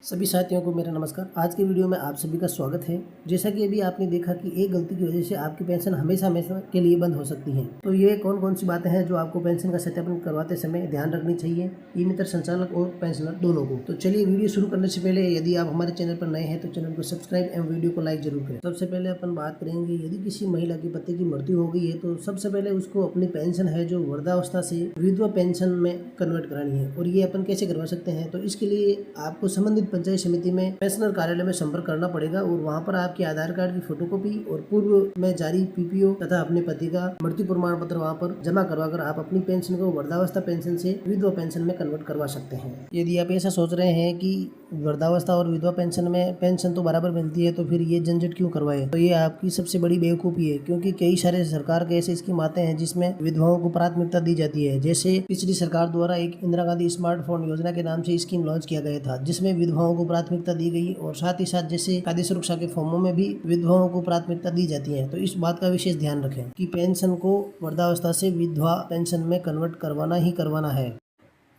सभी साथियों को मेरा नमस्कार। आज की वीडियो में आप सभी का स्वागत है। जैसा कि अभी आपने देखा कि एक गलती की वजह से आपकी पेंशन हमेशा हमेशा के लिए बंद हो सकती है। तो ये कौन कौन सी बातें हैं जो आपको पेंशन का सत्यापन करवाते समय ध्यान रखनी चाहिए, ई मित्र संचालक और पेंशनर दोनों को। तो चलिए वीडियो शुरू करने से पहले यदि आप हमारे चैनल पर नए हैं तो चैनल को सब्सक्राइब एवं वीडियो को लाइक जरूर करें। सबसे पहले अपन बात करेंगे, यदि किसी महिला के पति की मृत्यु हो गई है तो सबसे पहले उसको अपनी पेंशन है जो वृद्धावस्था से विधवा पेंशन में कन्वर्ट करानी है। और ये अपन कैसे करवा सकते हैं, तो इसके लिए आपको संबंधित पंचायत समिति में पेंशनर कार्यालय में संपर्क करना पड़ेगा और वहां पर आपके आधार कार्ड की फोटोकॉपी और पूर्व में जारी पीपीओ तथा अपने पति का मृत्यु प्रमाण पत्र वहां पर जमा करवाकर आप अपनी पेंशन को वृद्धावस्था पेंशन से विधवा पेंशन में कन्वर्ट करवा सकते हैं। यदि आप ऐसा सोच रहे हैं कि वृद्धावस्था और विधवा पेंशन में पेंशन तो बराबर मिलती है तो फिर ये झंझट क्यों करवाए, तो ये आपकी सबसे बड़ी बेवकूफ़ी है। क्योंकि कई सारे सरकार के ऐसे स्कीम आते हैं जिसमें विधवाओं को प्राथमिकता दी जाती है। जैसे पिछली सरकार द्वारा एक इंदिरा गांधी स्मार्टफोन योजना के नाम से स्कीम लॉन्च किया गया था, जिसमें विधवाओं को प्राथमिकता दी गई और साथ ही साथ जैसे खाद्य सुरक्षा के फॉर्मों में भी विधवाओं को प्राथमिकता दी जाती है। तो इस बात का विशेष ध्यान रखें कि पेंशन को वृद्धावस्था से विधवा पेंशन में कन्वर्ट करवाना ही करवाना है।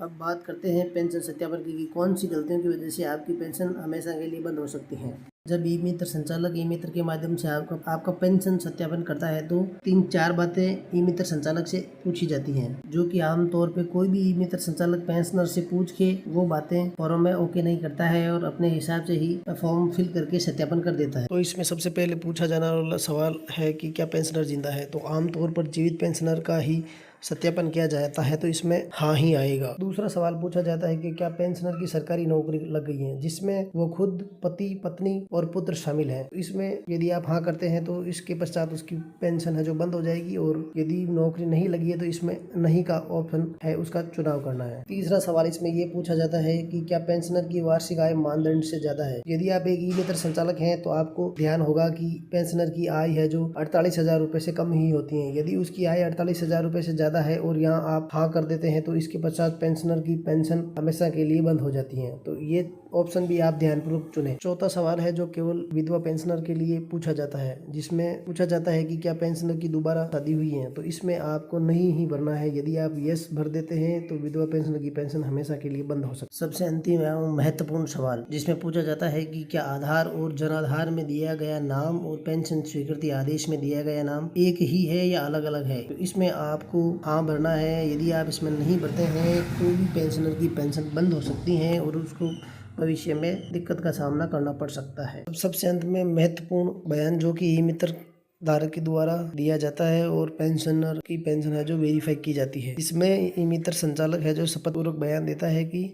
अब बात करते हैं पेंशन सत्यापन की कि कौन सी गलतियों की वजह से आपकी पेंशन हमेशा के लिए बंद हो सकती है। जब ई मित्र संचालक ई मित्र के माध्यम से आपका पेंशन सत्यापन करता है तो 3-4 बातें ई मित्र संचालक से पूछी जाती हैं, जो कि आमतौर पे कोई भी ई मित्र संचालक पेंशनर से पूछ के वो बातें फॉर्म में ओके नहीं करता है और अपने हिसाब से ही फॉर्म फिल करके सत्यापन कर देता है। तो इसमें सबसे पहले पूछा जाने वाला सवाल है कि क्या पेंशनर जिंदा है। तो आमतौर पर जीवित पेंशनर का ही सत्यापन किया जाता है, तो इसमें हाँ ही आएगा। दूसरा सवाल पूछा जाता है कि क्या पेंशनर की सरकारी नौकरी लग गई है, जिसमें वो खुद, पति, पत्नी और पुत्र शामिल है। इसमें यदि आप हाँ करते हैं तो इसके पश्चात उसकी पेंशन है जो बंद हो जाएगी, और यदि नौकरी नहीं लगी है तो इसमें नहीं का ऑप्शन है, उसका चुनाव करना है। तीसरा सवाल इसमें ये पूछा जाता है कि क्या पेंशनर की वार्षिक आय मानदंड से ज्यादा है। यदि आप एक ई मित्र संचालक हैं तो आपको ध्यान होगा कि पेंशनर की आय है जो 48,000 रुपए से कम ही होती है। यदि उसकी आय 48,000 रुपए से ज्यादा है और यहाँ आप हाँ कर देते हैं तो इसके पश्चात पेंशनर की पेंशन हमेशा के लिए बंद हो जाती है। तो ये ऑप्शन भी आप ध्यानपूर्वक चुनें। चौथा सवाल है जो केवल विधवा पेंशनर के लिए पूछा जाता है, जिसमें पूछा जाता है कि क्या पेंशनर की दोबारा शादी हुई है। तो इसमें आपको नहीं ही भरना है। यदि आप यस भर देते हैं तो विधवा पेंशनर की पेंशन हमेशा के लिए बंद हो सकती है। सबसे अंतिम एवं महत्वपूर्ण सवाल जिसमें पूछा जाता है कि क्या आधार और जनाधार में दिया गया नाम और पेंशन स्वीकृति आदेश में दिया गया नाम एक ही है या अलग अलग है। तो इसमें आपको हाँ भरना है। यदि आप इसमें नहीं भरते हैं तो भी पेंशनर की पेंशन बंद हो सकती है और उसको भविष्य में दिक्कत का सामना करना पड़ सकता है। सबसे अंत में महत्वपूर्ण बयान जो कि ई मित्र धारक के द्वारा दिया जाता है और पेंशनर की पेंशन है जो वेरीफाई की जाती है। इसमें ई मित्र संचालक है जो शपथ पूर्वक बयान देता है कि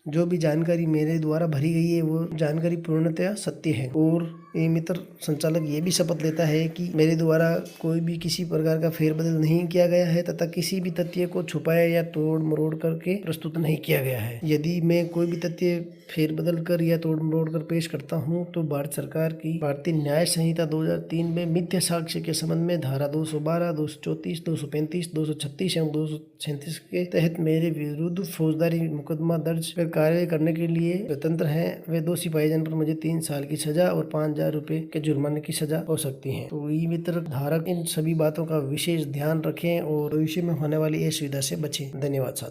जो भी जानकारी मेरे द्वारा भरी गई है वो जानकारी पूर्णतया सत्य है। और ई मित्र संचालक ये भी शपथ लेता है कि मेरे द्वारा कोई भी किसी प्रकार का फेरबदल नहीं किया गया है तथा किसी भी तथ्य को छुपाया या तोड़ मरोड़ करके प्रस्तुत नहीं किया गया है। यदि मैं कोई भी तथ्य फेरबदल कर या तोड़ मरोड़ कर पेश करता हूँ तो भारत सरकार की भारतीय न्याय संहिता 2003 में मिथ्या साक्ष्य के संबंध में धारा 212, 234, 235, 236 एवं 237 के तहत मेरे विरुद्ध फौजदारी मुकदमा दर्ज कर कार्रवाई करने के लिए स्वतंत्र है। वे दोषी पाए जाने पर मुझे 3 साल की सजा और 5,000 रुपए के जुर्माने की सजा हो सकती है। तो ई मित्र धारक इन सभी बातों का विशेष ध्यान रखें और भविष्य में होने वाली असुविधा से बचें। धन्यवाद साथियों।